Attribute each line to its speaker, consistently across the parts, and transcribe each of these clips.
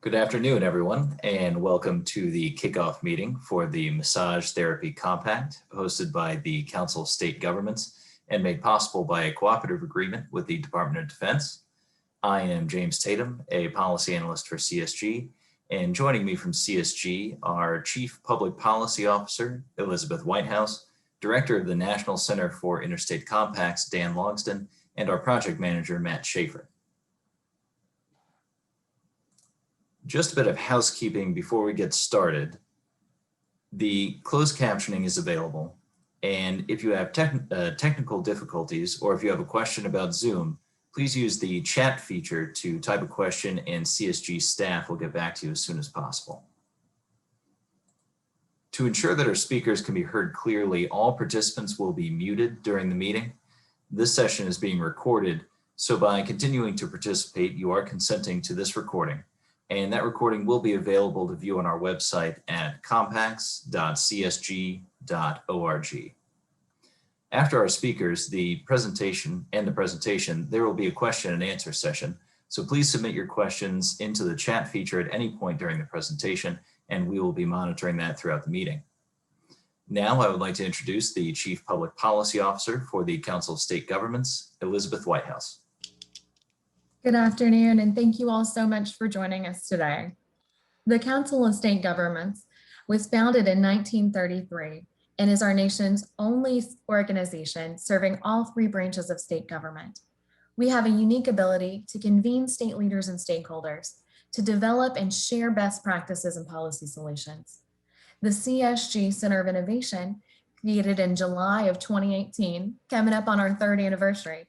Speaker 1: Good afternoon, everyone, and welcome to the kickoff meeting for the Massage Therapy Compact, hosted by the Council of State Governments and made possible by a cooperative agreement with the Department of Defense. I am James Tatum, a policy analyst for CSG, and joining me from CSG are Chief Public Policy Officer Elizabeth Whitehouse, Director of the National Center for Interstate Compacts, Dan Logsdon, and our project manager, Matt Shafer. Just a bit of housekeeping before we get started. The closed captioning is available, and if you have technical difficulties or if you have a question about Zoom, please use the chat feature to type a question and CSG staff will get back to you as soon as possible. To ensure that our speakers can be heard clearly, all participants will be muted during the meeting. This session is being recorded, so by continuing to participate, you are consenting to this recording. And that recording will be available to view on our website at compacts.csg.org. After our speakers, the presentation, there will be a question and answer session. So please submit your questions into the chat feature at any point during the presentation, and we will be monitoring that throughout the meeting. Now I would like to introduce the Chief Public Policy Officer for the Council of State Governments, Elizabeth Whitehouse.
Speaker 2: Good afternoon, and thank you all so much for joining us today. The Council of State Governments was founded in 1933 and is our nation's only organization serving all three branches of state government. We have a unique ability to convene state leaders and stakeholders to develop and share best practices and policy solutions. The CSG Center of Innovation, created in July of 2018, coming up on our third anniversary,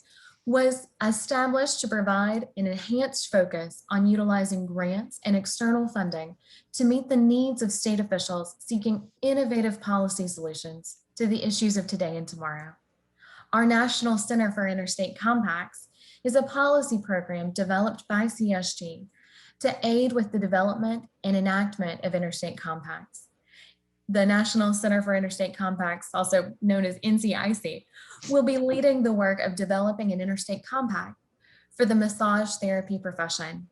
Speaker 2: was established to provide an enhanced focus on utilizing grants and external funding to meet the needs of state officials seeking innovative policy solutions to the issues of today and tomorrow. Our National Center for Interstate Compacts is a policy program developed by CSG to aid with the development and enactment of interstate compacts. The National Center for Interstate Compacts, also known as NCIC, will be leading the work of developing an interstate compact for the massage therapy profession.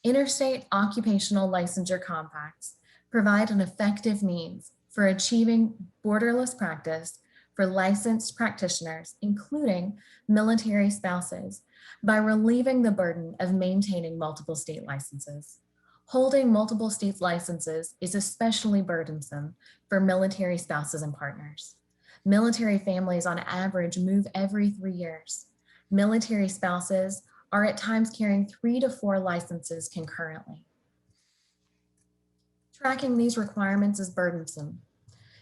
Speaker 2: Interstate occupational licensure compacts provide an effective means for achieving borderless practice for licensed practitioners, including military spouses, by relieving the burden of maintaining multiple state licenses. Holding multiple states' licenses is especially burdensome for military spouses and partners. Military families on average move every 3 years. Military spouses are at times carrying 3 to 4 licenses concurrently. Tracking these requirements is burdensome.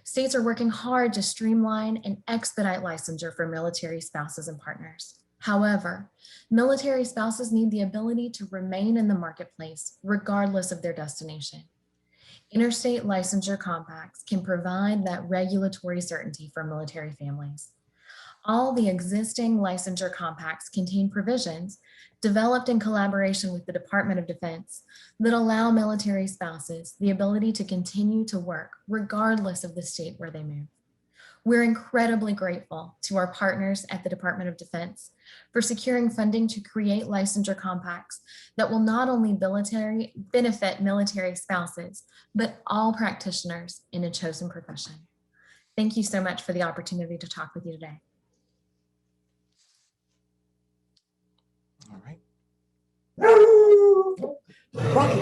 Speaker 2: States are working hard to streamline and expedite licensure for military spouses and partners. However, military spouses need the ability to remain in the marketplace regardless of their destination. Interstate licensure compacts can provide that regulatory certainty for military families. All the existing licensure compacts contain provisions developed in collaboration with the Department of Defense that allow military spouses the ability to continue to work regardless of the state where they move. We're incredibly grateful to our partners at the Department of Defense for securing funding to create licensure compacts that will not only benefit military spouses, but all practitioners in a chosen profession. Thank you so much for the opportunity to talk with you today.
Speaker 1: All right.
Speaker 3: Rocky.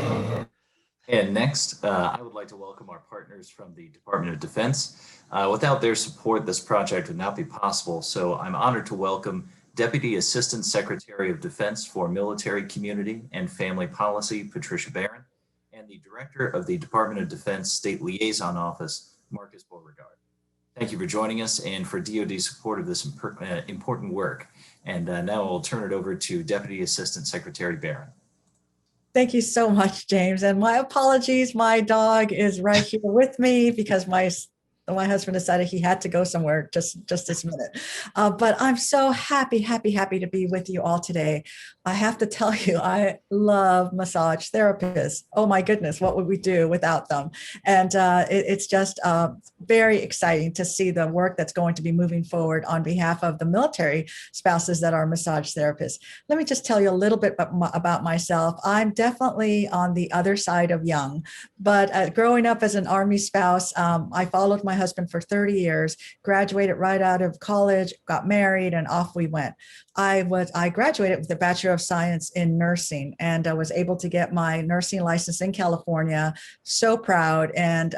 Speaker 1: And next, I would like to welcome our partners from the Department of Defense. Without their support, this project would not be possible. So I'm honored to welcome Deputy Assistant Secretary of Defense for Military Community and Family Policy, Patricia Barron, and the Director of the Department of Defense State Liaison Office, Marcus Beauregard. Thank you for joining us and for DoD's support of this important work. And now I'll turn it over to Deputy Assistant Secretary Barron.
Speaker 3: Thank you so much, James. And my apologies, my dog is right here with me because my my husband decided he had to go somewhere just this minute. But I'm so happy to be with you all today. I have to tell you, I love massage therapists. Oh my goodness, what would we do without them? And it's just very exciting to see the work that's going to be moving forward on behalf of the military spouses that are massage therapists. Let me just tell you a little bit about myself. I'm definitely on the other side of young, but growing up as an Army spouse, I followed my husband for 30 years, graduated right out of college, got married, and off we went. I graduated with a Bachelor of Science in nursing, and I was able to get my nursing license in California. So proud. And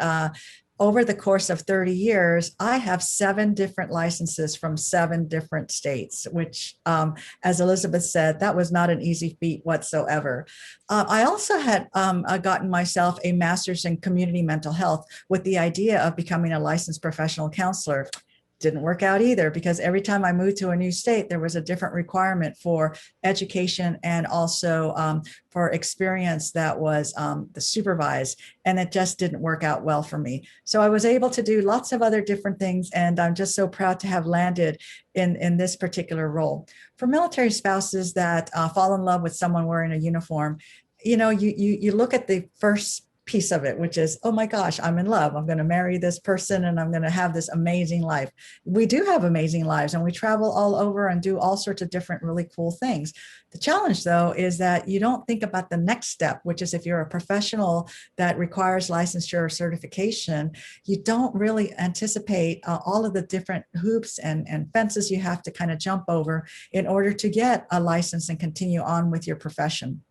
Speaker 3: over the course of 30 years, I have 7 different licenses from 7 different states, which, as Elizabeth said, that was not an easy feat whatsoever. I also had gotten myself a master's in community mental health with the idea of becoming a licensed professional counselor. Didn't work out either, because every time I moved to a new state, there was a different requirement for education and also for experience that was the supervised, and it just didn't work out well for me. So I was able to do lots of other different things, and I'm just so proud to have landed in this particular role. For military spouses that fall in love with someone wearing a uniform, you look at the first piece of it, which is, oh my gosh, I'm in love. I'm going to marry this person and I'm going to have this amazing life. We do have amazing lives, and we travel all over and do all sorts of different really cool things. The challenge, though, is that you don't think about the next step, which is if you're a professional that requires licensure or certification, you don't really anticipate all of the different hoops and fences you have to kind of jump over in order to get a license and continue on with your profession.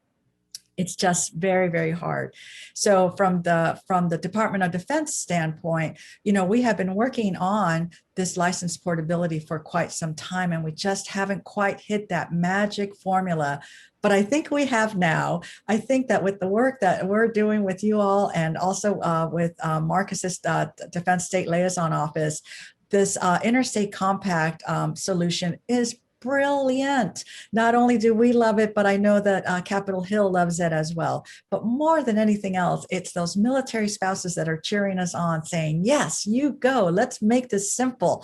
Speaker 3: It's just very, very hard. So from the Department of Defense standpoint, we have been working on this license portability for quite some time, and we just haven't quite hit that magic formula. But I think we have now. I think that with the work that we're doing with you all, and also with Marcus's Defense State Liaison Office, this Interstate Compact solution is brilliant. Not only do we love it, but I know that Capitol Hill loves it as well. But more than anything else, it's those military spouses that are cheering us on, saying, yes, you go, let's make this simple.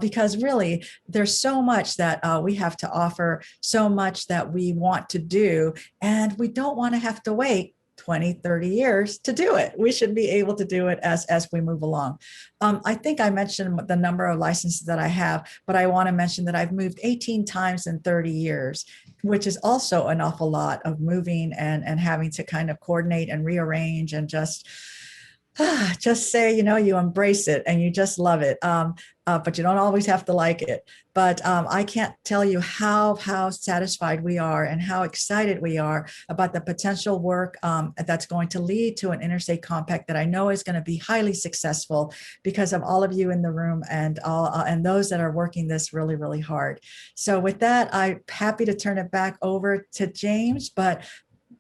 Speaker 3: Because really, there's so much that we have to offer, so much that we want to do, and we don't want to have to wait 20, 30 years to do it. We should be able to do it as we move along. I think I mentioned the number of licenses that I have, but I want to mention that I've moved 18 times in 30 years, which is also an awful lot of moving and having to kind of coordinate and rearrange and just say, you embrace it and you just love it. But you don't always have to like it. But I can't tell you how satisfied we are and how excited we are about the potential work that's going to lead to an interstate compact that I know is going to be highly successful because of all of you in the room and those that are working this really, really hard. So with that, I'm happy to turn it back over to James, but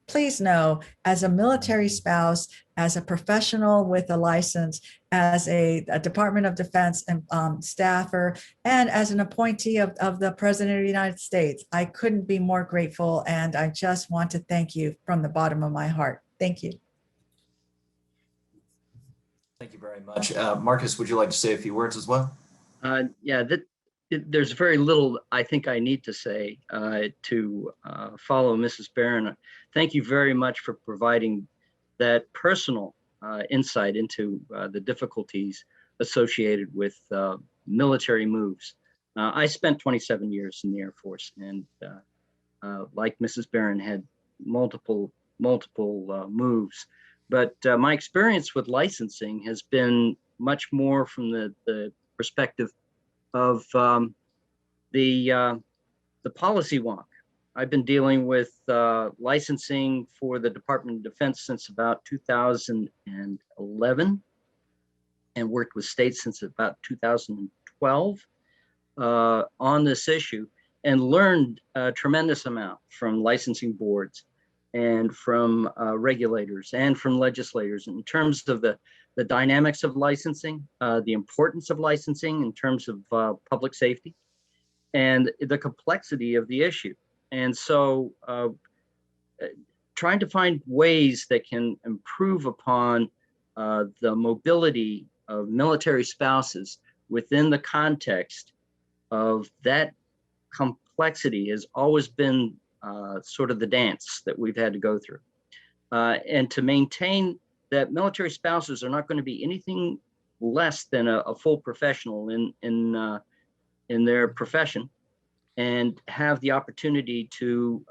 Speaker 3: please know, as a military spouse, as a professional with a license, as a Department of Defense and staffer, and as an appointee of the President of the United States, I couldn't be more grateful. And I just want to thank you from the bottom of my heart. Thank you.
Speaker 1: Thank you very much. Marcus, would you like to say a few words as well?
Speaker 4: There's very little I think I need to say to follow Mrs. Barron. Thank you very much for providing that personal insight into the difficulties associated with military moves. I spent 27 years in the Air Force, and like Mrs. Barron, had multiple moves. But my experience with licensing has been much more from the perspective of the policy wonk. I've been dealing with licensing for the Department of Defense since about 2011 and worked with states since about 2012 on this issue, and learned a tremendous amount from licensing boards and from regulators and from legislators in terms of the dynamics of licensing, the importance of licensing in terms of public safety, and the complexity of the issue. And so trying to find ways that can improve upon the mobility military spouses within the context of that complexity has always been sort of the dance that we've had to go through. And to maintain that military spouses are not going to be anything less than a full professional in their profession, and have the opportunity to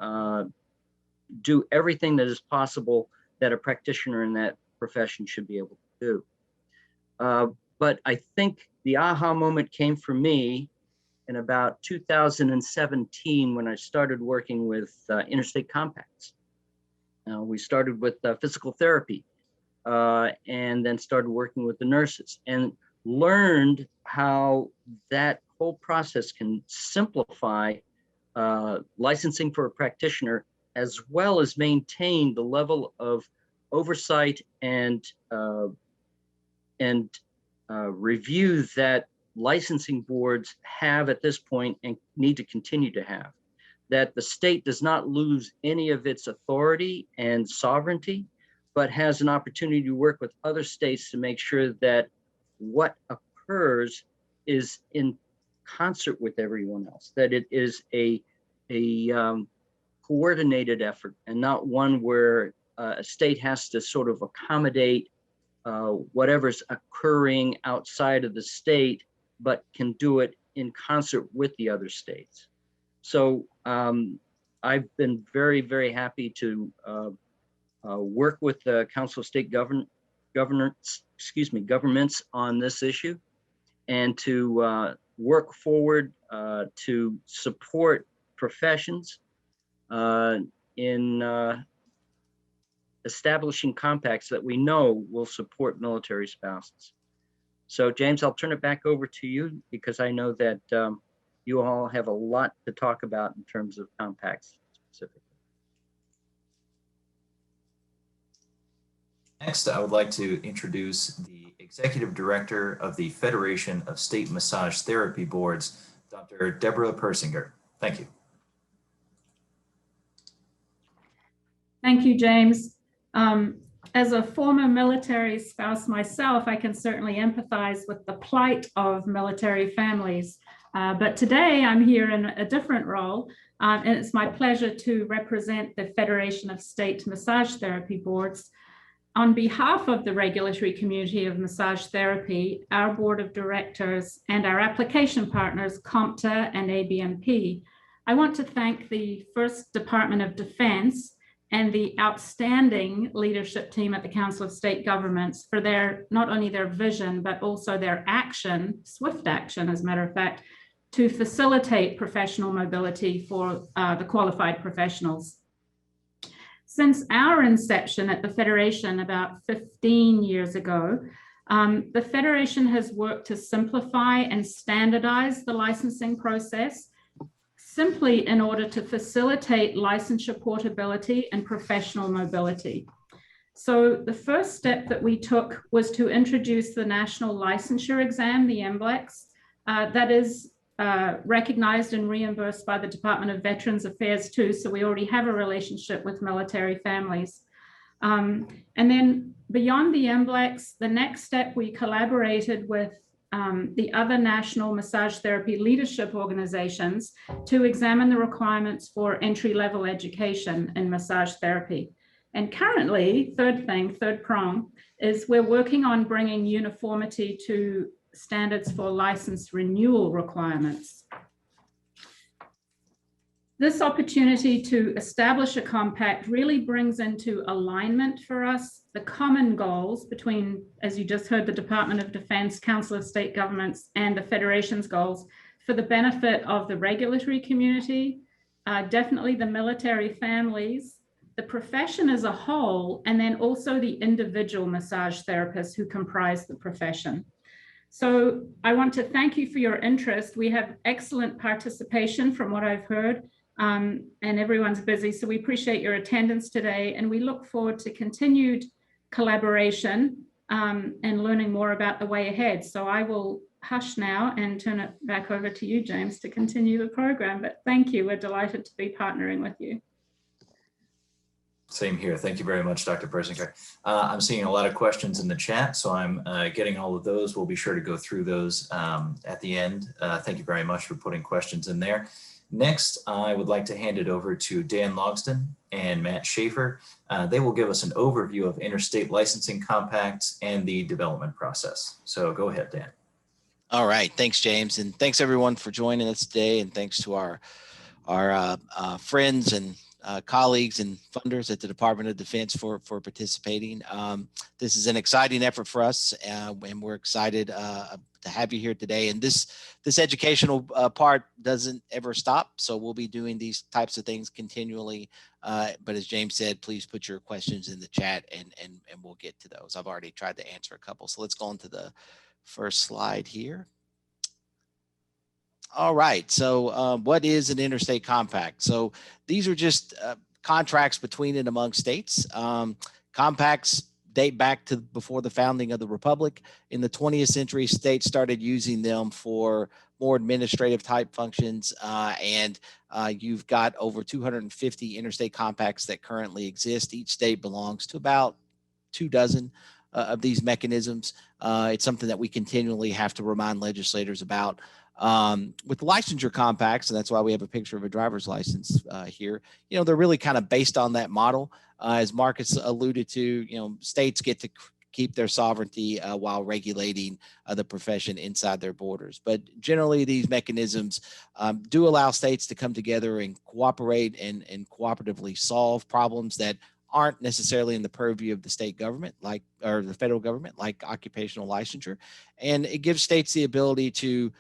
Speaker 4: do everything that is possible that a practitioner in that profession should be able to do. But I think the aha moment came for me in about 2017 when I started working with Interstate Compacts. We started with physical therapy and then started working with the nurses, and learned how that whole process can simplify licensing for a practitioner, as well as maintain the level of oversight and review that licensing boards have at this point and need to continue to have. That the state does not lose any of its authority and sovereignty, but has an opportunity to work with other states to make sure that what occurs is in concert with everyone else, that it is a coordinated effort and not one where a state has to sort of accommodate whatever's occurring outside of the state, but can do it in concert with the other states. So I've been very, very happy to work with the Council of State governments on this issue, and to work forward to support professions in establishing compacts that we know will support military spouses. So James, I'll turn it back over to you, because I know that you all have a lot to talk about in terms of compacts specifically.
Speaker 1: Next, I would like to introduce the Executive Director of the Federation of State Massage Therapy Boards, Dr. Debra Persinger. Thank you.
Speaker 5: Thank you, James. As a former military spouse myself, I can certainly empathize with the plight of military families. But today I'm here in a different role, and it's my pleasure to represent the Federation of State Massage Therapy Boards. On behalf of the regulatory community of massage therapy, our board of directors, and our application partners, CompTIA and ABMP, I want to thank the First Department of Defense and the outstanding leadership team at the Council of State Governments for their, not only their vision, but also their action, swift action, as a matter of fact, to facilitate professional mobility for the qualified professionals. Since our inception at the Federation about 15 years ago, the Federation has worked to simplify and standardize the licensing process, simply in order to facilitate licensure portability and professional mobility. So the first step that we took was to introduce the National Licensure Exam, the NBLEX, that is recognized and reimbursed by the Department of Veterans Affairs too. So we already have a relationship with military families. And then beyond the NBLEX, the next step, we collaborated with the other national massage therapy leadership organizations to examine the requirements for entry-level education in massage therapy. And currently, third prong, is we're working on bringing uniformity to standards for license renewal requirements. This opportunity to establish a compact really brings into alignment for us the common goals between, as you just heard, the Department of Defense, Council of State Governments, and the Federation's goals for the benefit of the regulatory community, definitely the military families, the profession as a whole, and then also the individual massage therapists who comprise the profession. So I want to thank you for your interest. We have excellent participation from what I've heard, and everyone's busy. So we appreciate your attendance today, and we look forward to continued collaboration and learning more about the way ahead. So I will hush now and turn it back over to you, James, to continue the program. But thank you. We're delighted to be partnering with you.
Speaker 1: Same here. Thank you very much, Dr. Persinger. I'm seeing a lot of questions in the chat, so I'm getting all of those. We'll be sure to go through those at the end. Thank you very much for putting questions in there. Next, I would like to hand it over to Dan Logston and Matt Shafer. They will give us an overview of interstate licensing compacts and the development process. So go ahead, Dan.
Speaker 6: All right. Thanks, James. And thanks everyone for joining us today. And thanks to our friends and colleagues and funders at the Department of Defense for participating. This is an exciting effort for us, and we're excited to have you here today. And this educational part doesn't ever stop, so we'll be doing these types of things continually. But as James said, please put your questions in the chat, and we'll get to those. I've already tried to answer a couple, so let's go on to the first slide here. All right, so what is an interstate compact? So these are just contracts between and among states. Compacts date back to before the founding of the Republic. In the 20th century, states started using them for more administrative type functions, and you've got over 250 interstate compacts that currently exist. Each state belongs to about 24 of these mechanisms. It's something that we continually have to remind legislators about. With licensure compacts, and that's why we have a picture of a driver's license here, they're really kind of based on that model. As Marcus alluded to, states get to keep their sovereignty while regulating the profession inside their borders. But generally, these mechanisms do allow states to come together and cooperate and cooperatively solve problems that aren't necessarily in the purview of the state government, or the federal government, like occupational licensure. And it gives states the ability to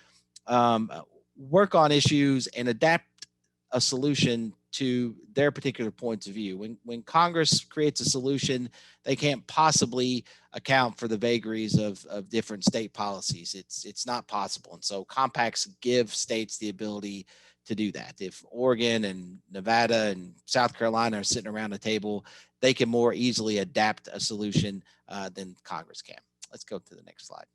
Speaker 6: work on issues and adapt a solution to their particular points of view. When Congress creates a solution, they can't possibly account for the vagaries of different state policies. It's not possible. And so compacts give states the ability to do that. If Oregon and Nevada and South Carolina are sitting around a table, they can more easily adapt a solution than Congress can. Let's go to the next slide.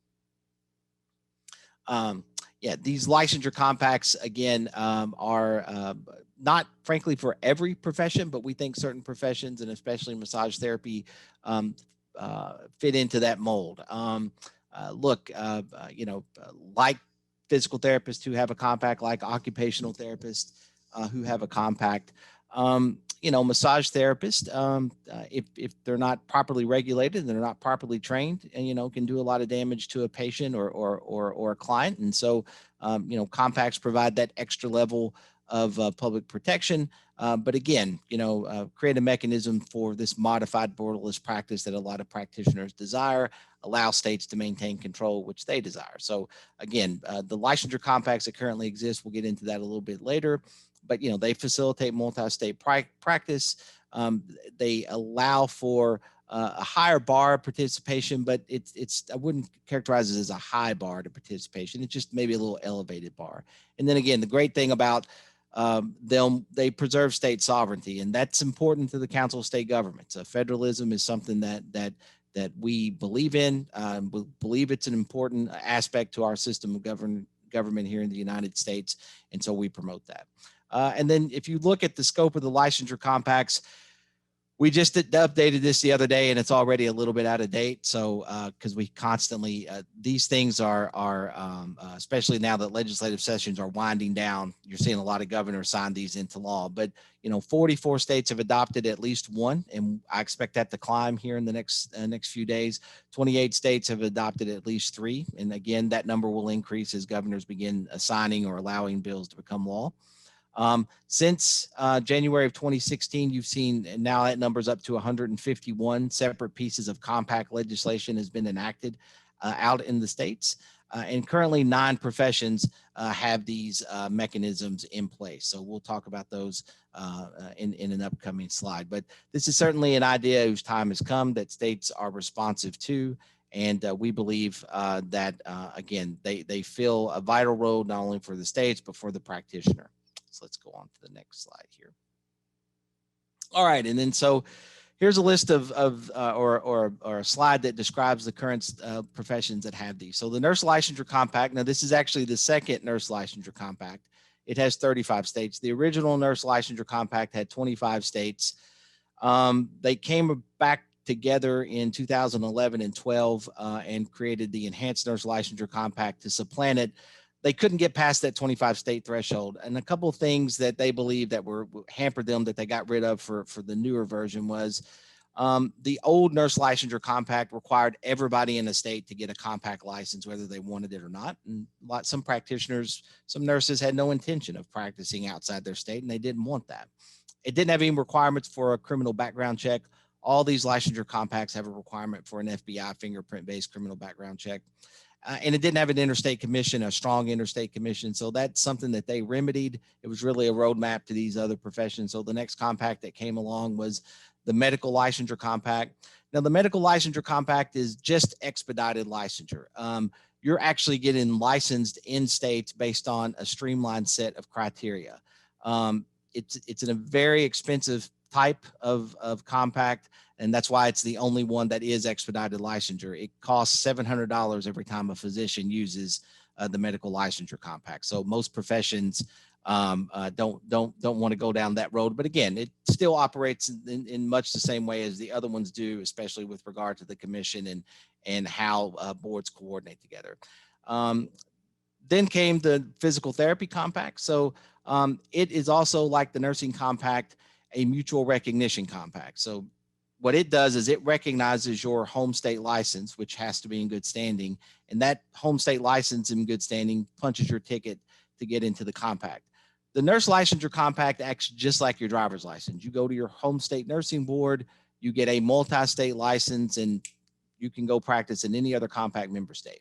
Speaker 6: Yeah, these licensure compacts, again, are not, frankly, for every profession, but we think certain professions, and especially massage therapy, fit into that mold. Like physical therapists who have a compact, like occupational therapists who have a compact, massage therapists, if they're not properly regulated and they're not properly trained, and can do a lot of damage to a patient or a client. And so, compacts provide that extra level of public protection. But again, create a mechanism for this modified borderless practice that a lot of practitioners desire, allow states to maintain control, which they desire. So again, the licensure compacts that currently exist, we'll get into that a little bit later, but they facilitate multi-state practice. They allow for a higher bar of participation, but I wouldn't characterize it as a high bar to participation. It's just maybe a little elevated bar. And then again, the great thing about they preserve state sovereignty, and that's important to the Council of State Governments. Federalism is something that we believe in. We believe it's an important aspect to our system of government here in the United States, and so we promote that. And then if you look at the scope of the licensure compacts, we just updated this the other day, and it's already a little bit out of date. So because we constantly, these things are especially now that legislative sessions are winding down, you're seeing a lot of governors sign these into law. But 44 states have adopted at least one, and I expect that to climb here in the next few days. 28 states have adopted at least 3, and again, that number will increase as governors begin assigning or allowing bills to become law. Since January of 2016, you've seen, and now that number's up to 151 separate pieces of compact legislation has been enacted out in the states. And currently 9 professions have these mechanisms in place. So we'll talk about those in an upcoming slide. But this is certainly an idea whose time has come that states are responsive to. And we believe that, again, they fill a vital role not only for the states, but for the practitioner. So let's go on to the next slide here. All right, and then so here's a list or a slide that describes the current professions that have these. So the Nurse Licensure Compact, now this is actually the second Nurse Licensure Compact. It has 35 states. The original Nurse Licensure Compact had 25 states. They came back together in 2011 and 12 and created the Enhanced Nurse Licensure Compact to supplant it. They couldn't get past that 25 state threshold. And a couple of things that they believed that were hampered them that they got rid of for the newer version was the old Nurse Licensure Compact required everybody in the state to get a compact license, whether they wanted it or not. And some practitioners, some nurses had no intention of practicing outside their state, and they didn't want that. It didn't have any requirements for a criminal background check. All these licensure compacts have a requirement for an FBI fingerprint-based criminal background check. And it didn't have an interstate commission, a strong interstate commission. So that's something that they remedied. It was really a roadmap to these other professions. So the next compact that came along was the Medical Licensure Compact. Now, the Medical Licensure Compact is just expedited licensure. You're actually getting licensed in states based on a streamlined set of criteria. It's a very expensive type of compact, and that's why it's the only one that is expedited licensure. It costs $700 every time a physician uses the Medical Licensure Compact. So most professions don't want to go down that road. But again, it still operates in much the same way as the other ones do, especially with regard to the commission and how boards coordinate together. Then came the Physical Therapy Compact. So it is also, like the Nursing Compact, a mutual recognition compact. So what it does is it recognizes your home state license, which has to be in good standing, and that home state license in good standing punches your ticket to get into the compact. The Nurse Licensure Compact acts just like your driver's license. You go to your home state nursing board, you get a multi-state license, and you can go practice in any other compact member state.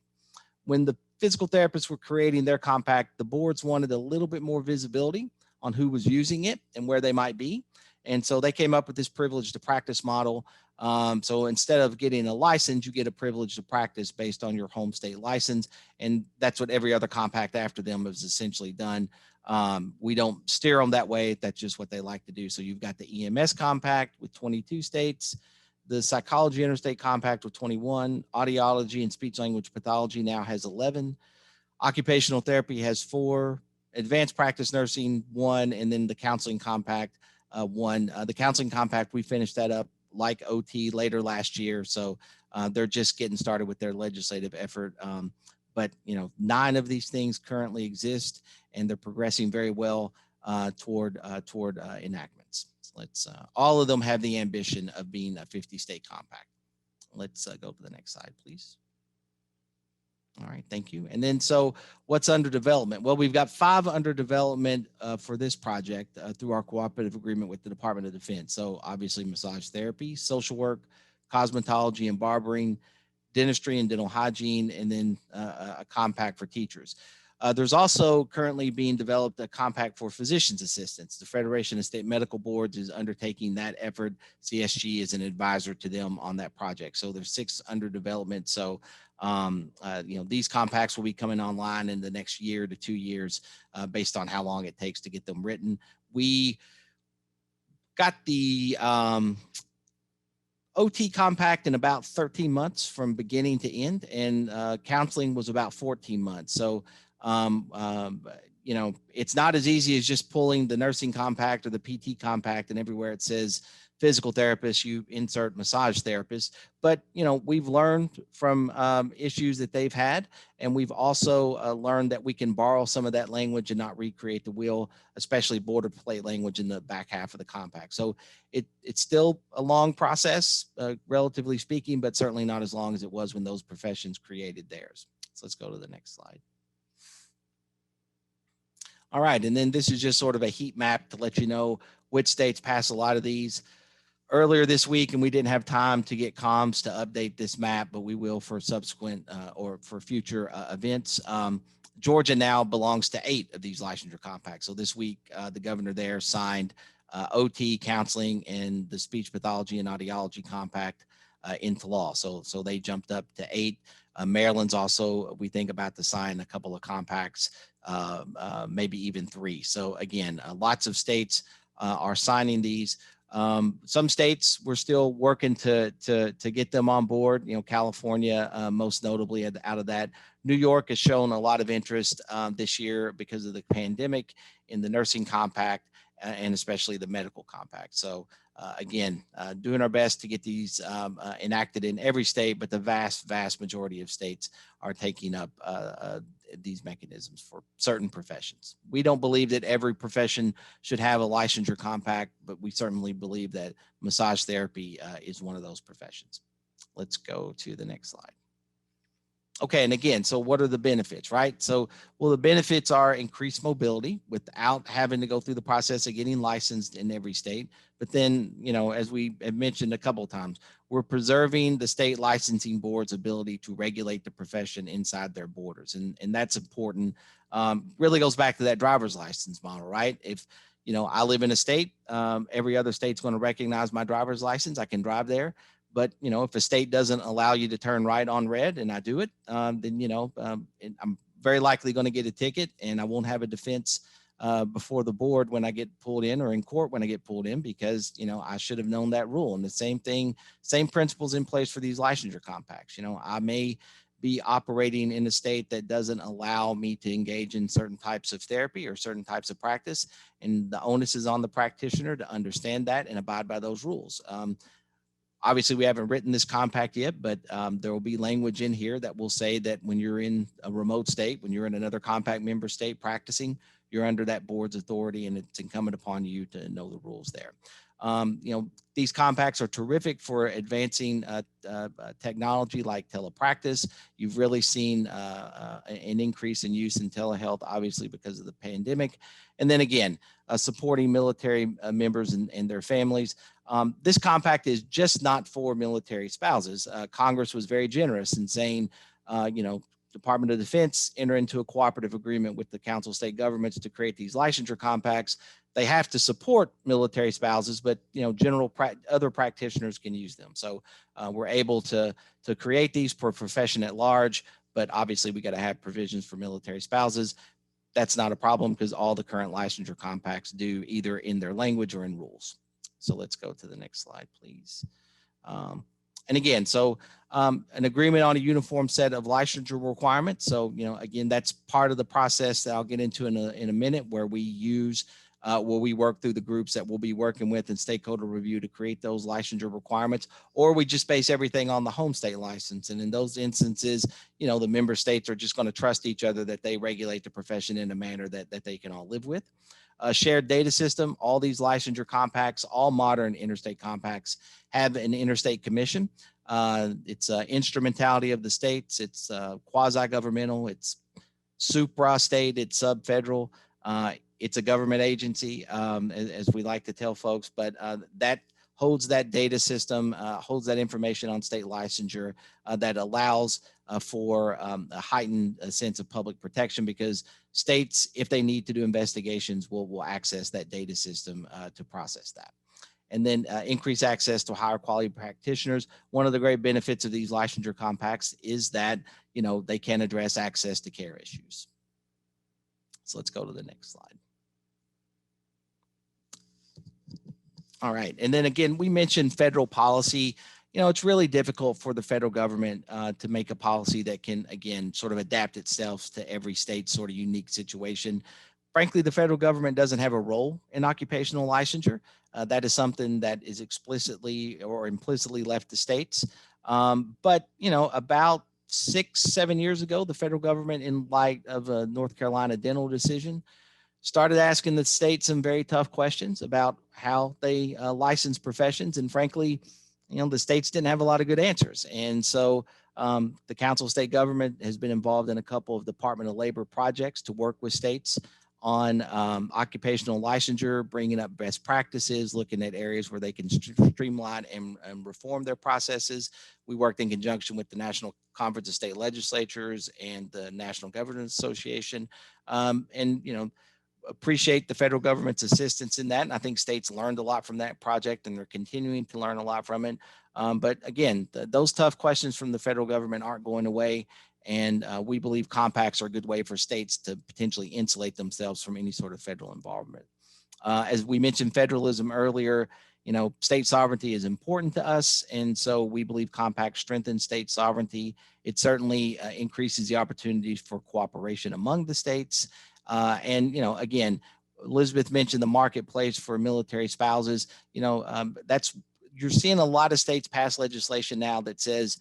Speaker 6: When the physical therapists were creating their compact, the boards wanted a little bit more visibility on who was using it and where they might be. And so they came up with this privilege to practice model. So instead of getting a license, you get a privilege to practice based on your home state license. And that's what every other compact after them has essentially done. We don't steer them that way. That's just what they like to do. So you've got the EMS compact with 22 states, the Psychology Interstate Compact with 21, Audiology and Speech Language Pathology now has 11, Occupational Therapy has 4, Advanced Practice Nursing 1, and then the Counseling Compact 1. The Counseling Compact, we finished that up like OT later last year. So they're just getting started with their legislative effort. But 9 of these things currently exist, and they're progressing very well toward enactments. So let's all of them have the ambition of being a 50-state compact. Let's go to the next slide, please. All right, thank you. And then, so what's under development? Well, we've got 5 under development for this project through our cooperative agreement with the Department of Defense. So obviously massage therapy, social work, cosmetology and barbering, dentistry and dental hygiene, and then a compact for teachers. There's also currently being developed a compact for physician's assistants. The Federation of State Medical Boards is undertaking that effort. CSG is an advisor to them on that project. So there's 6 under development. So these compacts will be coming online in the next year to 2 years based on how long it takes to get them written. We got the OT compact in about 13 months from beginning to end, and counseling was about 14 months. So, it's not as easy as just pulling the nursing compact or the PT compact, and everywhere it says physical therapist, you insert massage therapist. But, we've learned from issues that they've had, and we've also learned that we can borrow some of that language and not recreate the wheel, especially boilerplate language in the back half of the compact. So it's still a long process, relatively speaking, but certainly not as long as it was when those professions created theirs. So let's go to the next slide. All right, and then this is just sort of a heat map to let you know which states pass a lot of these. Earlier this week, and we didn't have time to get comms to update this map, but we will for subsequent or for future events. Georgia now belongs to 8 of these licensure compacts. So this week, the governor there signed OT, counseling, and the speech pathology and audiology compact into law. So they jumped up to 8. Maryland's also, we think, about to sign a couple of compacts, maybe even 3. So again, lots of states are signing these. Some states we're still working to get them on board. California, most notably out of that. New York has shown a lot of interest this year because of the pandemic in the nursing compact, and especially the medical compact. So again, doing our best to get these enacted in every state, but the vast majority of states are taking up these mechanisms for certain professions. We don't believe that every profession should have a licensure compact, but we certainly believe that massage therapy is one of those professions. Let's go to the next slide. Okay, and again, so what are the benefits, right? So, well, the benefits are increased mobility without having to go through the process of getting licensed in every state. But then, you know, as we have mentioned a couple of times, we're preserving the state licensing board's ability to regulate the profession inside their borders. And that's important. Really goes back to that driver's license model, right? If, you know, I live in a state, every other state's going to recognize my driver's license. I can drive there. But, you know, if a state doesn't allow you to turn right on red and I do it, then, you know, I'm very likely going to get a ticket and I won't have a defense before the board when I get pulled in, or in court when I get pulled in, because, you know, I should have known that rule. And the same thing, same principles in place for these licensure compacts. You know, I may be operating in a state that doesn't allow me to engage in certain types of therapy or certain types of practice. And the onus is on the practitioner to understand that and abide by those rules. Obviously, we haven't written this compact yet, but there will be language in here that will say that when you're in a remote state, when you're in another compact member state practicing, you're under that board's authority, and it's incumbent upon you to know the rules there. You know, these compacts are terrific for advancing technology like telepractice. You've really seen an increase in use in telehealth, obviously because of the pandemic. And then again, supporting military members and their families. This compact is just not for military spouses. Congress was very generous in saying, you know, Department of Defense enter into a cooperative agreement with the Council of State Governments to create these licensure compacts. They have to support military spouses, but, you know, other practitioners can use them. So we're able to create these for profession at large, but obviously we got to have provisions for military spouses. That's not a problem because all the current licensure compacts do, either in their language or in rules. So let's go to the next slide, please. And again, so an agreement on a uniform set of licensure requirements. So, you know, again, that's part of the process that I'll get into in a minute, where we use, where we work through the groups that we'll be working with in stakeholder review to create those licensure requirements, or we just base everything on the home state license. And in those instances, you know, the member states are just going to trust each other that they regulate the profession in a manner that they can all live with. A shared data system. All these licensure compacts, all modern interstate compacts, have an interstate commission. It's instrumentality of the states. It's quasi-governmental. It's supra-state. It's sub-federal. It's a government agency, as we like to tell folks, but that holds that data system, holds that information on state licensure that allows for a heightened sense of public protection, because states, if they need to do investigations, will access that data system to process that. And then increase access to higher quality practitioners. One of the great benefits of these licensure compacts is that, you know, they can address access to care issues. So let's go to the next slide. All right. And then again, we mentioned federal policy. You know, it's really difficult for the federal government to make a policy that can, again, sort of adapt itself to every state's sort of unique situation. Frankly, the federal government doesn't have a role in occupational licensure. That is something that is explicitly or implicitly left to states. But, you know, about 6-7 years ago, the federal government, in light of a North Carolina dental decision, started asking the state some very tough questions about how they license professions. And frankly, you know, the states didn't have a lot of good answers. And so the Council of State Government has been involved in a couple of Department of Labor projects to work with states on occupational licensure, bringing up best practices, looking at areas where they can streamline and reform their processes. We worked in conjunction with the National Conference of State Legislatures and the National Governors Association. And, you know, appreciate the federal government's assistance in that. And I think states learned a lot from that project, and they're continuing to learn a lot from it. But again, those tough questions from the federal government aren't going away. And we believe compacts are a good way for states to potentially insulate themselves from any sort of federal involvement. As we mentioned federalism earlier, you know, state sovereignty is important to us. And so we believe compacts strengthen state sovereignty. It certainly increases the opportunities for cooperation among the states. And, you know, again, Elizabeth mentioned the marketplace for military spouses. You're seeing a lot of states pass legislation now that says,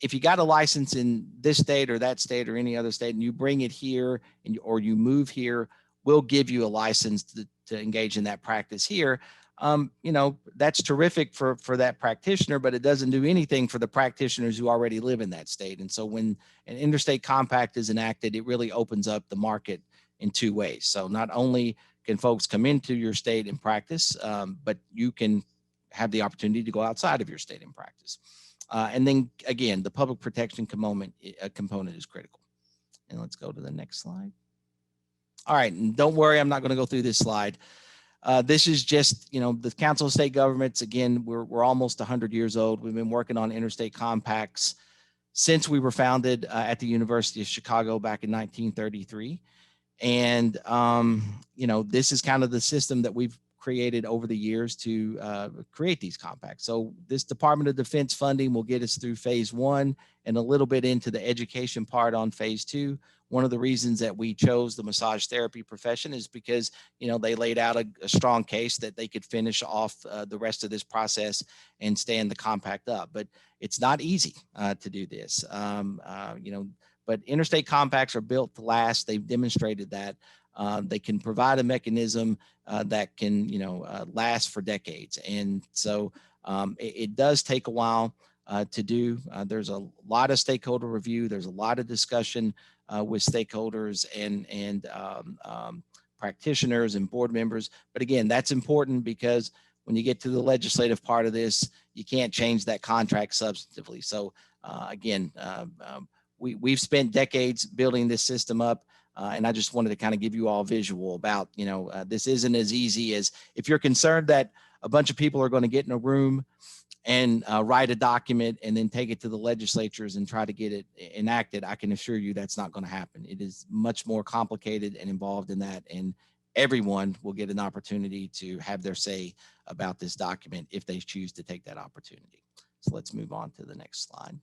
Speaker 6: if you got a license in this state or that state or any other state and you bring it here or you move here, we'll give you a license to engage in that practice here. That's terrific for that practitioner, but it doesn't do anything for the practitioners who already live in that state. And so when an interstate compact is enacted, it really opens up the market in two ways. So not only can folks come into your state and practice, but you can have the opportunity to go outside of your state and practice. And then again, the public protection component is critical. And let's go to the next slide. All right, and don't worry, I'm not going to go through this slide. This is just, the Council of State Governments. Again, we're almost 100 years old. We've been working on interstate compacts since we were founded at the University of Chicago back in 1933. And, this is kind of the system that we've created over the years to create these compacts. So this Department of Defense funding will get us through phase 1 and a little bit into the education part on phase 2. One of the reasons that we chose the massage therapy profession is because, they laid out a strong case that they could finish off the rest of this process and stand the compact up. But it's not easy to do this, but interstate compacts are built to last. They've demonstrated that. They can provide a mechanism that can, last for decades. And so it does take a while to do. There's a lot of stakeholder review. There's a lot of discussion with stakeholders and practitioners and board members. But again, that's important because when you get to the legislative part of this, you can't change that contract substantively. So we've spent decades building this system up. And I just wanted to kind of give you all a visual about, this isn't as easy as if you're concerned that a bunch of people are going to get in a room and write a document and then take it to the legislatures and try to get it enacted. I can assure you that's not going to happen. It is much more complicated and involved in that. And everyone will get an opportunity to have their say about this document if they choose to take that opportunity. So let's move on to the next slide.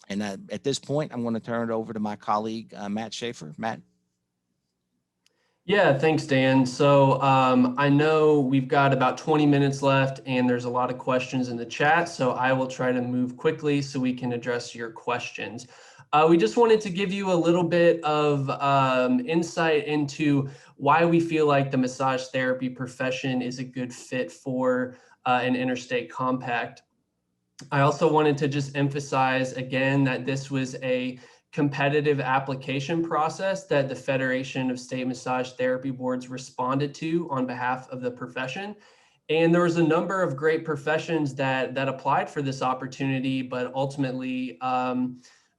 Speaker 6: And at this point, I'm going to turn it over to my colleague, Matt Shafer. Matt.
Speaker 7: Yeah, thanks, Dan. So I know we've got about 20 minutes left and there's a lot of questions in the chat. So I will try to move quickly so we can address your questions. We just wanted to give you a little bit of insight into why we feel like the massage therapy profession is a good fit for an interstate compact. I also wanted to just emphasize again that this was a competitive application process that the Federation of State Massage Therapy Boards responded to on behalf of the profession. And there was a number of great professions that applied for this opportunity, but ultimately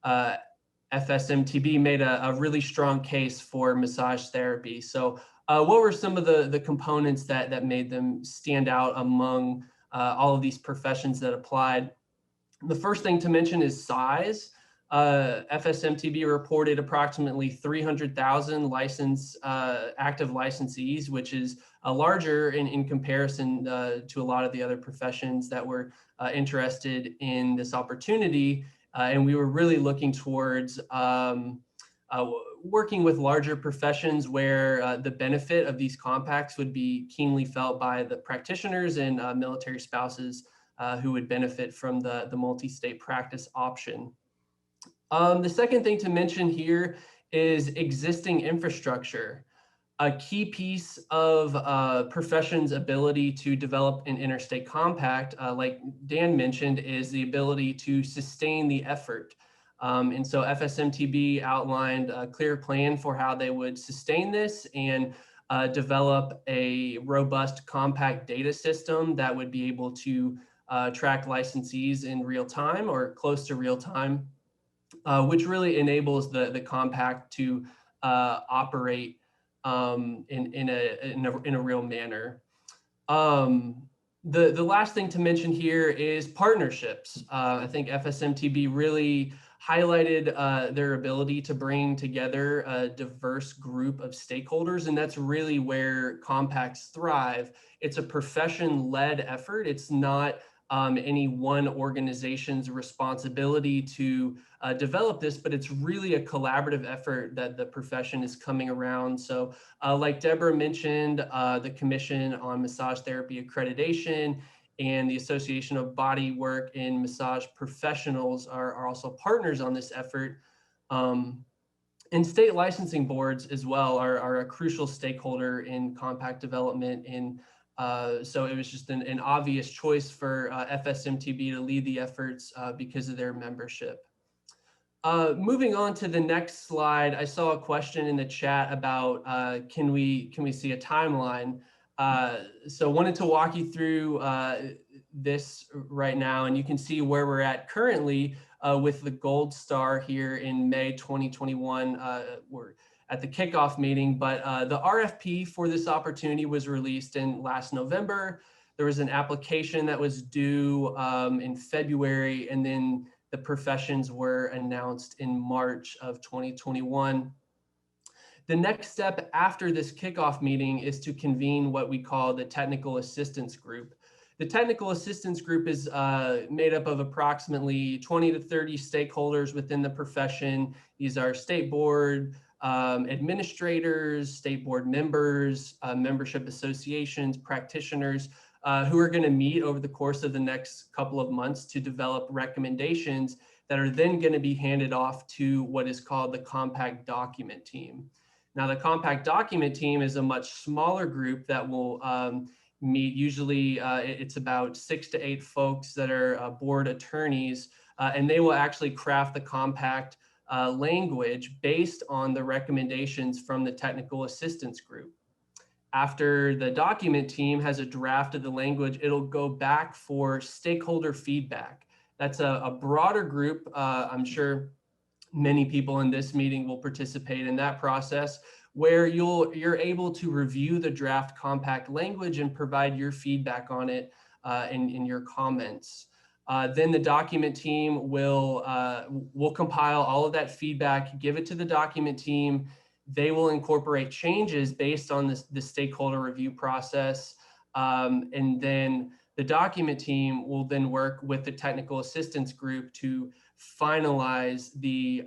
Speaker 7: FSMTB made a really strong case for massage therapy. So what were some of the components that made them stand out among all of these professions that applied? The first thing to mention is size. FSMTB reported approximately 300,000 active licensees, which is larger in comparison to a lot of the other professions that were interested in this opportunity. And we were really looking towards working with larger professions where the benefit of these compacts would be keenly felt by the practitioners and military spouses who would benefit from the multi-state practice option. The second thing to mention here is existing infrastructure. A key piece of profession's ability to develop an interstate compact, like Dan mentioned, is the ability to sustain the effort. And so FSMTB outlined a clear plan for how they would sustain this and develop a robust compact data system that would be able to track licensees in real time or close to real time. Which really enables the compact to operate in a real manner. The last thing to mention here is partnerships. I think FSMTB really highlighted their ability to bring together a diverse group of stakeholders, and that's really where compacts thrive. It's a profession-led effort. It's not any one organization's responsibility to develop this, but it's really a collaborative effort that the profession is coming around. So like Debra mentioned, the Commission on Massage Therapy Accreditation and the Association of Body Work and Massage Professionals are also partners on this effort. And state licensing boards as well are a crucial stakeholder in compact development. And so it was just an obvious choice for FSMTB to lead the efforts because of their membership. Moving on to the next slide, I saw a question in the chat about can we see a timeline? So wanted to walk you through this right now, and you can see where we're at currently with the gold star here in May 2021. We're at the kickoff meeting, but the RFP for this opportunity was released in last November. There was an application that was due in February, and then the professions were announced in March of 2021. The next step after this kickoff meeting is to convene what we call the Technical Assistance Group. The Technical Assistance Group is made up of approximately 20 to 30 stakeholders within the profession. These are state board administrators, state board members, membership associations, practitioners, who are going to meet over the course of the next couple of months to develop recommendations that are then going to be handed off to what is called the Compact Document Team. Now, the Compact Document Team is a much smaller group that will meet. Usually it's about 6 to 8 folks that are board attorneys, and they will actually craft the compact language based on the recommendations from the Technical Assistance Group. After the document team has a draft of the language, it'll go back for stakeholder feedback. That's a broader group. I'm sure many people in this meeting will participate in that process, where you're able to review the draft compact language and provide your feedback on it in your comments. Then the document team will compile all of that feedback, give it to the document team. They will incorporate changes based on the stakeholder review process. And then the document team will then work with the technical assistance group to finalize the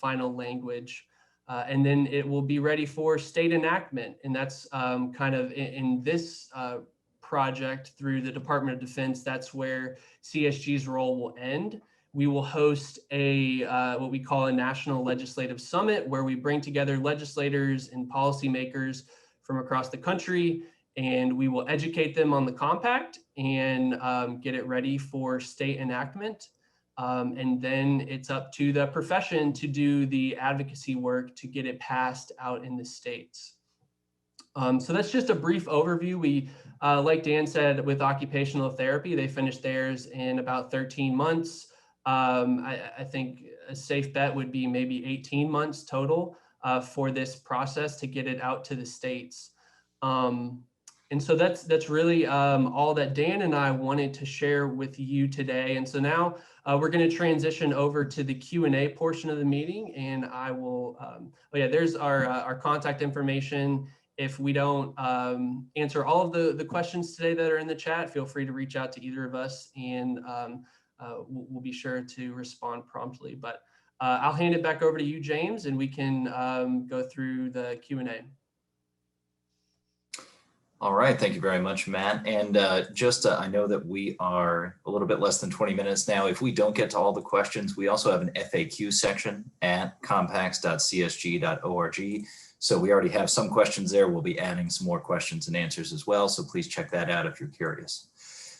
Speaker 7: final language. And then it will be ready for state enactment. And that's kind of in this project through the Department of Defense, that's where CSG's role will end. We will host a what we call a National Legislative Summit, where we bring together legislators and policymakers from across the country, and we will educate them on the compact and get it ready for state enactment. And then it's up to the profession to do the advocacy work to get it passed out in the states. So that's just a brief overview. We, like Dan said, with occupational therapy, they finished theirs in about 13 months. I think a safe bet would be maybe 18 months total for this process to get it out to the states. And so that's really all that Dan and I wanted to share with you today. And so now we're going to transition over to the Q&A portion of the meeting, and I will, oh yeah, there's our contact information. If we don't answer all of the questions today that are in the chat, feel free to reach out to either of us, and we'll be sure to respond promptly. But I'll hand it back over to you, James, and we can go through the Q&A.
Speaker 1: All right, thank you very much, Matt. And I know that we are a little bit less than 20 minutes now. If we don't get to all the questions, we also have an FAQ section at compacts.csg.org. So we already have some questions there. We'll be adding some more questions and answers as well. So please check that out if you're curious.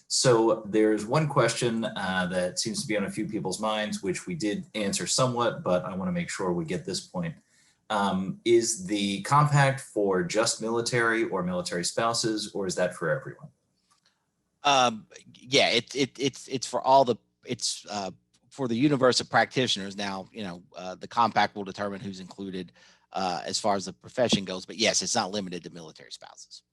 Speaker 1: So there's one question that seems to be on a few people's minds, which we did answer somewhat, but I want to make sure we get this point. Is the compact for just military or military spouses, or is that for everyone?
Speaker 6: Yeah, it's for all for the universe of practitioners. Now, the compact will determine who's included as far as the profession goes, but yes, it's not limited to military spouses.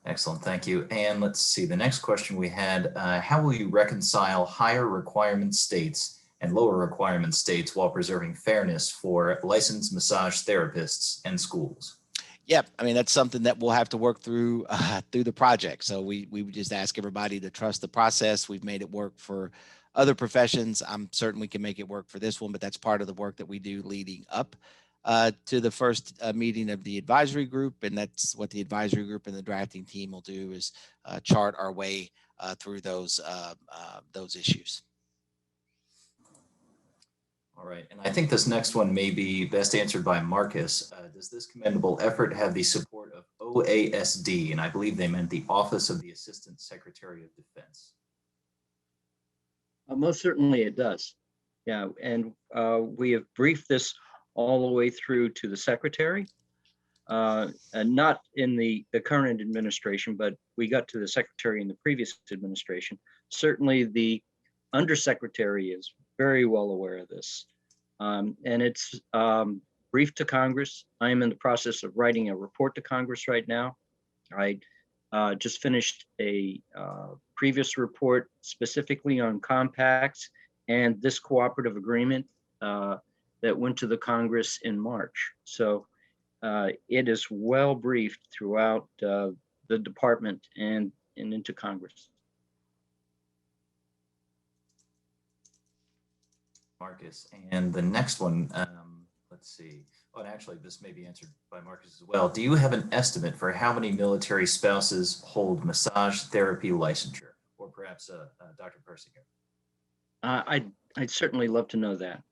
Speaker 1: Excellent, thank you. And let's see, the next question we had, how will you reconcile higher requirement states and lower requirement states while preserving fairness for licensed massage therapists and schools?
Speaker 6: Yep. I mean, that's something that we'll have to work through through the project. So we would just ask everybody to trust the process. We've made it work for other professions. I'm certain we can make it work for this one, but that's part of the work that we do leading up to the first meeting of the advisory group. And that's what the advisory group and the drafting team will do, is chart our way through those issues.
Speaker 1: All right, and I think this next one may be best answered by Marcus. Does this commendable effort have the support of OASD? And I believe they meant the Office of the Assistant Secretary of Defense.
Speaker 4: Most certainly it does. Yeah, and we have briefed this all the way through to the secretary, and not in the current administration, but we got to the secretary in the previous administration. Certainly the undersecretary is very well aware of this. And it's briefed to Congress. I am in the process of writing a report to Congress right now. I just finished a previous report specifically on compacts and this cooperative agreement that went to the Congress in March. So it is well briefed throughout the department and into Congress.
Speaker 1: Marcus. And the next one, let's see. Oh, and actually, this may be answered by Marcus as well. Do you have an estimate for how many military spouses hold massage therapy licensure? Or perhaps Dr. Persinger?
Speaker 4: I'd certainly love to know that.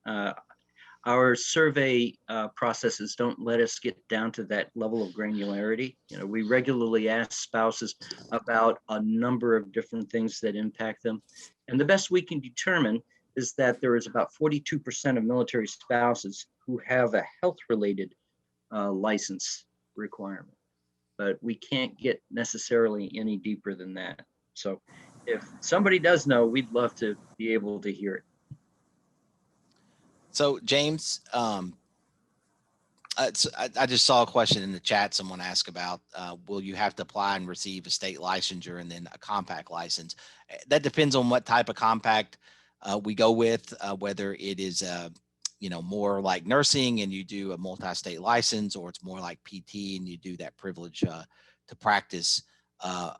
Speaker 4: Our survey processes don't let us get down to that level of granularity. You know, we regularly ask spouses about a number of different things that impact them. And the best we can determine is that there is about 42% of military spouses who have a health-related license requirement, but we can't get necessarily any deeper than that. So if somebody does know, we'd love to be able to hear it.
Speaker 6: So James, I just saw a question in the chat. Someone asked about, will you have to apply and receive a state licensure and then a compact license? That depends on what type of compact we go with, whether it is, more like nursing and you do a multi-state license, or it's more like PT and you do that privilege to practice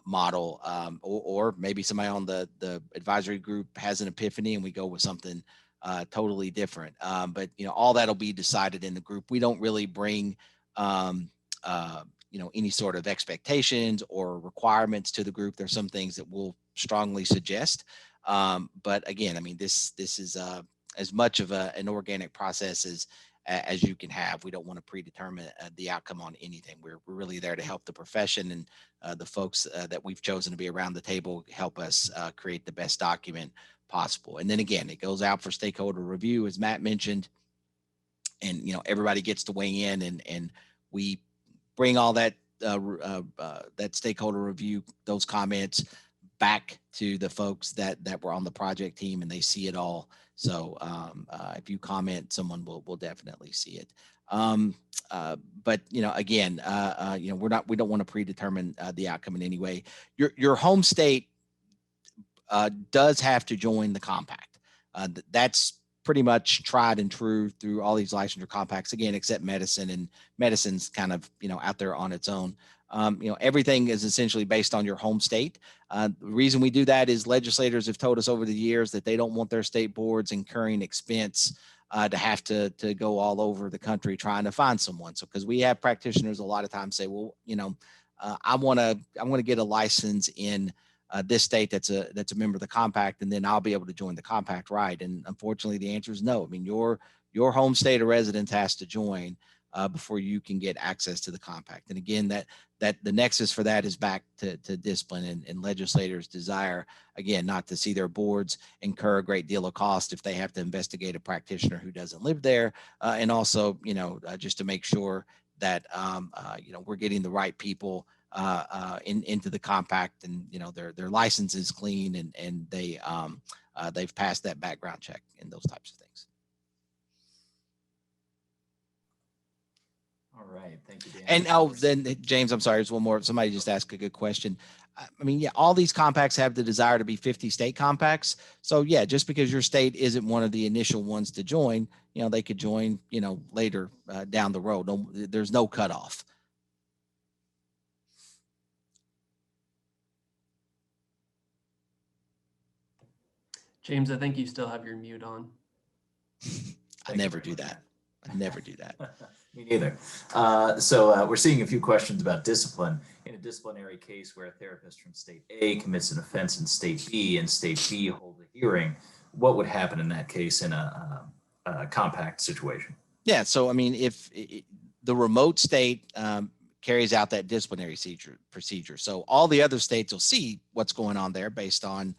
Speaker 6: model, or maybe somebody on the advisory group has an epiphany and we go with something totally different. But all that'll be decided in the group. We don't really bring any sort of expectations or requirements to the group. There's some things that we'll strongly suggest. But again, I mean, this is as much of an organic process as you can have. We don't want to predetermine the outcome on anything. We're really there to help the profession, and the folks that we've chosen to be around the table help us create the best document possible. And then again, it goes out for stakeholder review, as Matt mentioned, and everybody gets to weigh in, and we bring all that that stakeholder review, those comments, back to the folks that were on the project team, and they see it all. So if you comment, someone will definitely see it. But again, we don't want to predetermine the outcome in any way. Your home state does have to join the compact. That's pretty much tried and true through all these licensure compacts, again, except medicine, and medicine's kind of out there on its own. Everything is essentially based on your home state. The reason we do that is legislators have told us over the years that they don't want their state boards incurring expense to have to go all over the country trying to find someone. So, because we have practitioners a lot of times say, well, I want to get a license in this state that's a member of the compact, and then I'll be able to join the compact, right? And unfortunately, the answer is no. I mean, your home state of residence has to join before you can get access to the compact. And again, that the nexus for that is back to discipline, and legislators desire, again, not to see their boards incur a great deal of cost if they have to investigate a practitioner who doesn't live there, and also just to make sure that we're getting the right people into the compact, and their license is clean, and they've passed that background check and those types of things.
Speaker 1: All right, thank you, Dan.
Speaker 6: And then James, I'm sorry, there's one more. Somebody just asked a good question. I mean, yeah, all these compacts have the desire to be 50 state compacts. So yeah, just because your state isn't one of the initial ones to join, they could join, later down the road. There's no cutoff.
Speaker 7: James, I think you still have your mute on.
Speaker 6: I never do that. I never do that.
Speaker 1: Me neither. So we're seeing a few questions about discipline. In a disciplinary case where a therapist from state A commits an offense in state B and state B hold a hearing, what would happen in that case in a compact situation?
Speaker 6: Yeah. So, I mean, if the remote state carries out that disciplinary procedure, so all the other states will see what's going on there based on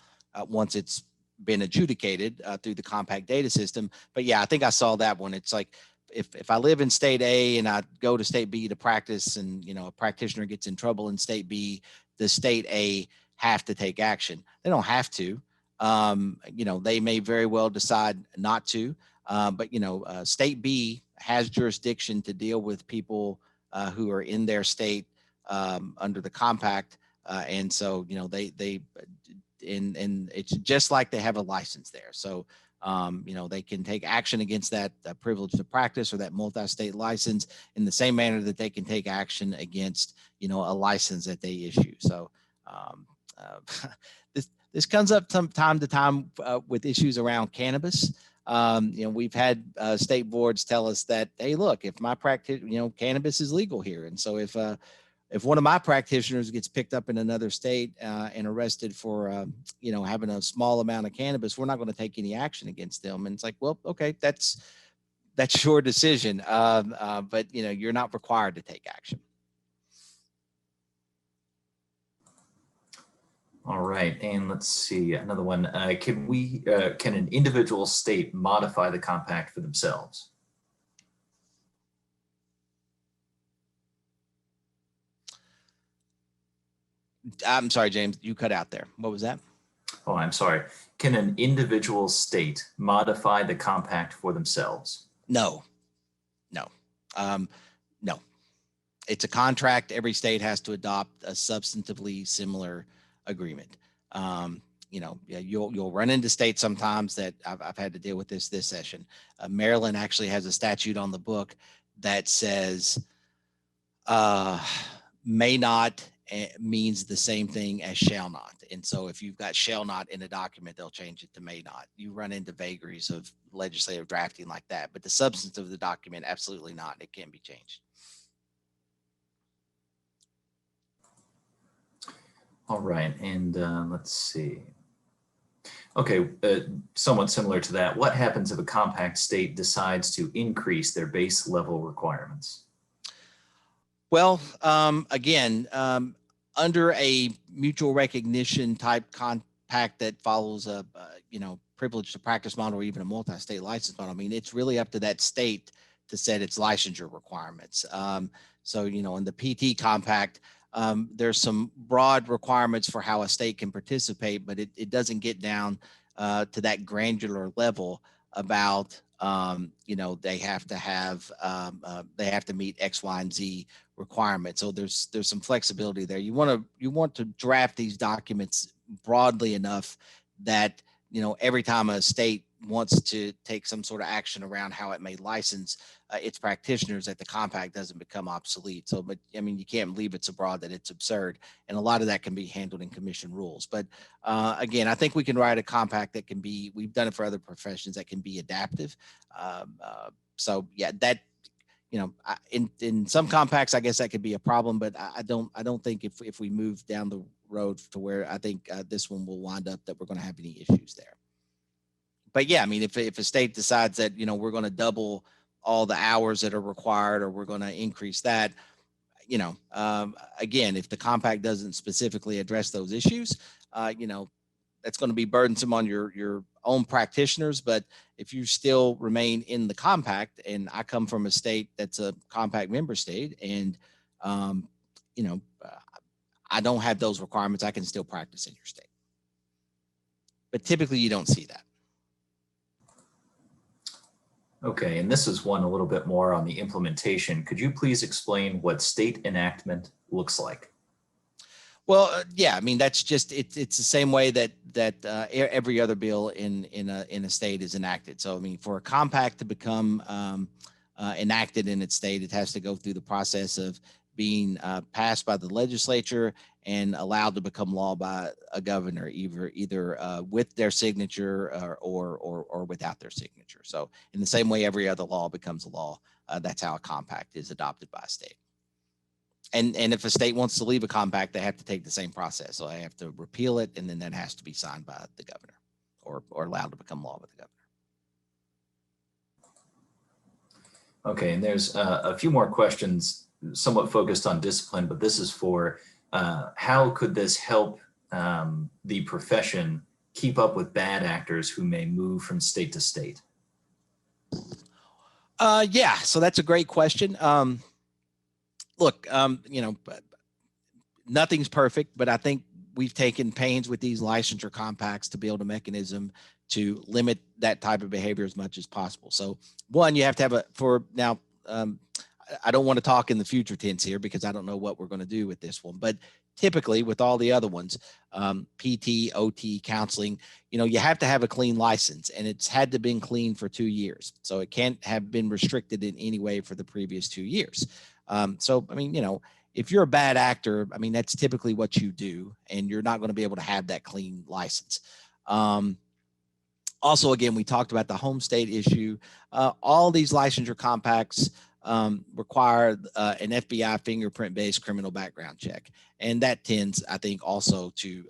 Speaker 6: once it's been adjudicated through the compact data system. But yeah, I think I saw that one. It's like, if I live in state A and I go to state B to practice, and a practitioner gets in trouble in state B, the state A have to take action. They don't have to. They may very well decide not to. But state B has jurisdiction to deal with people who are in their state under the compact, and so they it's just like they have a license there. So they can take action against that privilege to practice or that multi-state license in the same manner that they can take action against, a license that they issue. So this comes up from time to time with issues around cannabis. We've had state boards tell us that, hey, look, if my practice, cannabis is legal here. And so if one of my practitioners gets picked up in another state and arrested for, having a small amount of cannabis, we're not going to take any action against them. And it's like, well, okay, that's your decision. But you're not required to take action.
Speaker 1: All right, and let's see another one. Can an individual state modify the compact for themselves?
Speaker 6: I'm sorry, James, you cut out there. What was that?
Speaker 1: Oh, I'm sorry. Can an individual state modify the compact for themselves?
Speaker 6: No. It's a contract. Every state has to adopt a substantively similar agreement. You'll run into states sometimes that I've had to deal with this session. Maryland actually has a statute on the book that says may not means the same thing as shall not. And so if you've got shall not in a document, they'll change it to may not. You run into vagaries of legislative drafting like that, but the substance of the document, absolutely not. It can't be changed.
Speaker 1: All right, and let's see. Okay, somewhat similar to that, what happens if a compact state decides to increase their base level requirements?
Speaker 6: Well, again, under a mutual recognition type compact that follows a, privilege to practice model or even a multi-state license model, I mean, it's really up to that state to set its licensure requirements. So, in the PT compact, there's some broad requirements for how a state can participate, but it doesn't get down to that granular level about, they have to meet X, Y, and Z requirements. So there's some flexibility there. You want to draft these documents broadly enough that, every time a state wants to take some sort of action around how it may license its practitioners, that the compact doesn't become obsolete. So, but I mean, you can't leave it so broad that it's absurd. And a lot of that can be handled in commission rules. But again, I think we can write a compact that can be, we've done it for other professions, that can be adaptive. So yeah, that, in some compacts, I guess that could be a problem, but I don't think if we move down the road to where I think this one will wind up that we're going to have any issues there. But yeah, I mean, if a state decides that, we're going to double all the hours that are required, or we're going to increase that, again, if the compact doesn't specifically address those issues, that's going to be burdensome on your own practitioners. But if you still remain in the compact, and I come from a state that's a compact member state, and, I don't have those requirements, I can still practice in your state. But typically you don't see that.
Speaker 1: Okay, and this is one a little bit more on the implementation. Could you please explain what state enactment looks like?
Speaker 6: Well, yeah, I mean, that's just, it's the same way that every other bill in a state is enacted. So, I mean, for a compact to become enacted in its state, it has to go through the process of being passed by the legislature and allowed to become law by a governor, either with their signature or without their signature. So in the same way every other law becomes a law, that's how a compact is adopted by a state. And if a state wants to leave a compact, they have to take the same process. So they have to repeal it, and then that has to be signed by the governor or allowed to become law by the governor.
Speaker 1: Okay, and there's a few more questions somewhat focused on discipline, but this is for how could this help the profession keep up with bad actors who may move from state to state?
Speaker 6: Yeah, so that's a great question. Look, nothing's perfect, but I think we've taken pains with these licensure compacts to build a mechanism to limit that type of behavior as much as possible. So one, you have to have I don't want to talk in the future tense here because I don't know what we're going to do with this one, but typically with all the other ones, PT, OT, counseling, you have to have a clean license, and it's had to been clean for 2 years. So it can't have been restricted in any way for the previous 2 years. If you're a bad actor, that's typically what you do, and you're not going to be able to have that clean license. Also, again, we talked about the home state issue. All these licensure compacts require an FBI fingerprint-based criminal background check, and that tends, I think, also to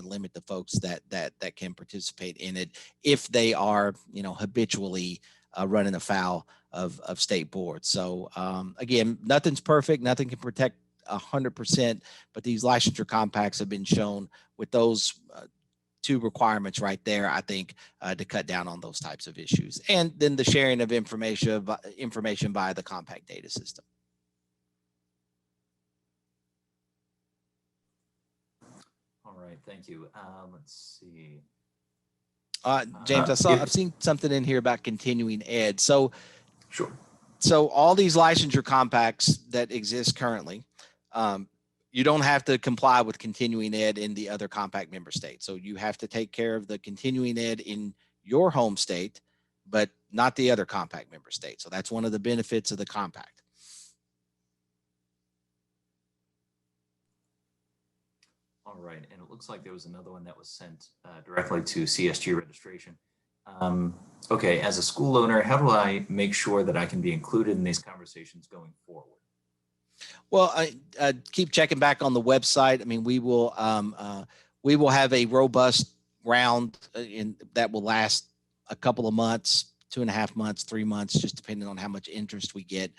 Speaker 6: limit the folks that can participate in it if they are, habitually running afoul of state boards. So again, nothing's perfect, nothing can protect 100%, but these licensure compacts have been shown with those two requirements right there, I think, to cut down on those types of issues. And then the sharing of information via the compact data system.
Speaker 1: All right, thank you. Let's see.
Speaker 6: James, I've seen something in here about continuing ed. So,
Speaker 1: sure.
Speaker 6: So all these licensure compacts that exist currently, you don't have to comply with continuing ed in the other compact member states. So you have to take care of the continuing ed in your home state, but not the other compact member state. So that's one of the benefits of the compact.
Speaker 1: All right, and it looks like there was another one that was sent directly to CSG registration. Okay, as a school owner, how do I make sure that I can be included in these conversations going forward?
Speaker 6: Well, I keep checking back on the website. We will have a robust round that will last a couple of months, 2.5 months, 3 months, just depending on how much interest we get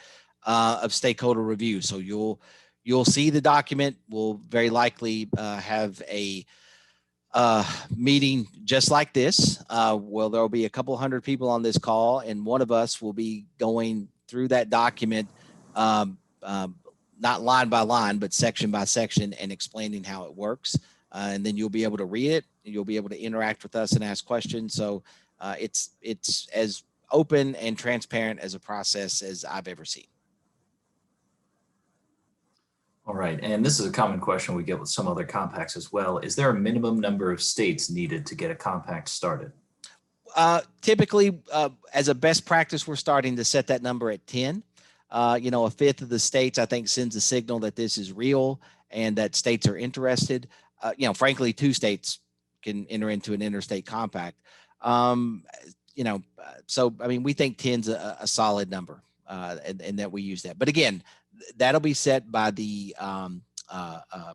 Speaker 6: of stakeholder review. So you'll see the document. We'll very likely have a meeting just like this. Well, there'll be a couple hundred people on this call, and one of us will be going through that document, not line by line, but section by section, and explaining how it works. And then you'll be able to read it, and you'll be able to interact with us and ask questions. So it's as open and transparent as a process as I've ever seen.
Speaker 1: All right, and this is a common question we get with some other compacts as well. Is there a minimum number of states needed to get a compact started?
Speaker 6: Typically, as a best practice, we're starting to set that number at 10. A fifth of the states, I think, sends a signal that this is real and that states are interested. Frankly, 2 states can enter into an interstate compact. We think 10's a solid number, and that we use that. But again, that'll be set by the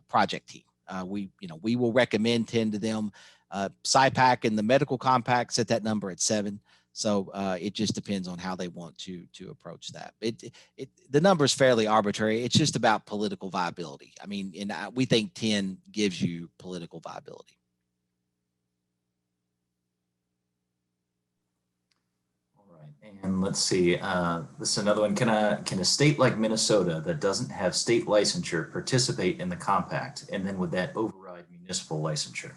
Speaker 6: project team. We will recommend 10 to them. SIPAC and the medical compact set that number at 7. So it just depends on how they want to approach that. The number is fairly arbitrary. It's just about political viability. We think 10 gives you political viability.
Speaker 1: All right, and let's see. This is another one. Can a state like Minnesota that doesn't have state licensure participate in the compact, and then would that override municipal licensure?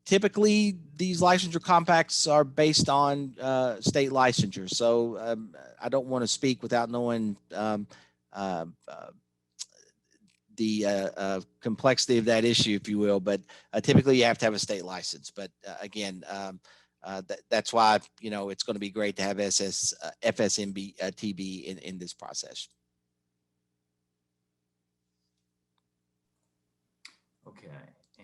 Speaker 6: Typically, these licensure compacts are based on state licensure. So I don't want to speak without knowing the complexity of that issue, if you will. But typically, you have to have a state license. But again, that's why it's going to be great to have FSMB TB in this process.
Speaker 1: Okay.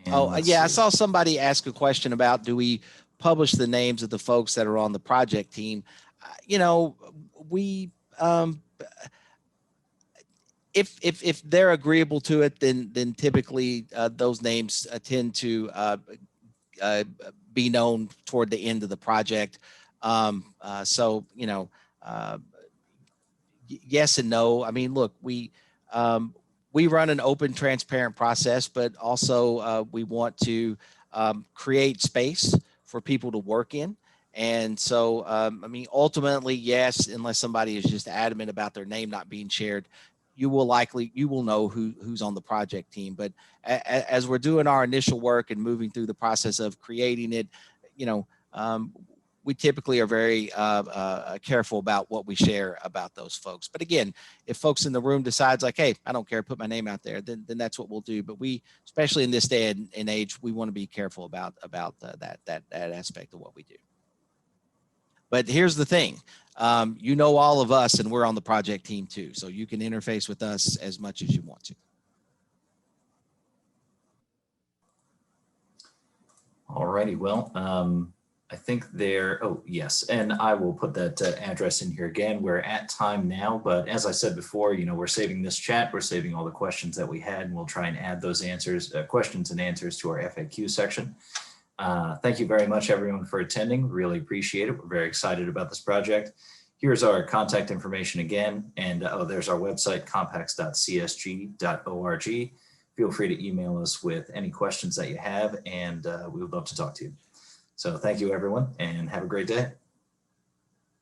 Speaker 1: And
Speaker 6: Oh,
Speaker 1: let's
Speaker 6: yeah, I
Speaker 1: see.
Speaker 6: saw somebody ask a question about, do we publish the names of the folks that are on the project team? You know, we, if they're agreeable to it, then typically those names tend to be known toward the end of the project. So, you know, yes and no. I mean, look, we run an open, transparent process, but also we want to create space for people to work in. And so, I mean, ultimately, yes, unless somebody is just adamant about their name not being shared, you will know who's on the project team. But as we're doing our initial work and moving through the process of creating it, you know, we typically are very careful about what we share about those folks. But again, if folks in the room decides like, hey, I don't care, put my name out there, then that's what we'll do. But we, especially in this day and age, we want to be careful about that aspect of what we do. But here's the thing, you know, all of us, and we're on the project team too, so you can interface with us as much as you want to.
Speaker 1: All righty. Well, I think oh, yes. And I will put that address in here again. We're at time now, but as I said before, you know, we're saving this chat. We're saving all the questions that we had, and we'll try and add those answers, questions and answers to our FAQ section. Thank you very much, everyone, for attending. Really appreciate it. We're very excited about this project. Here's our contact information again. And oh, there's our website, compacts.csg.org. Feel free to email us with any questions that you have, and we would love to talk to you. So thank you, everyone, and have a great day.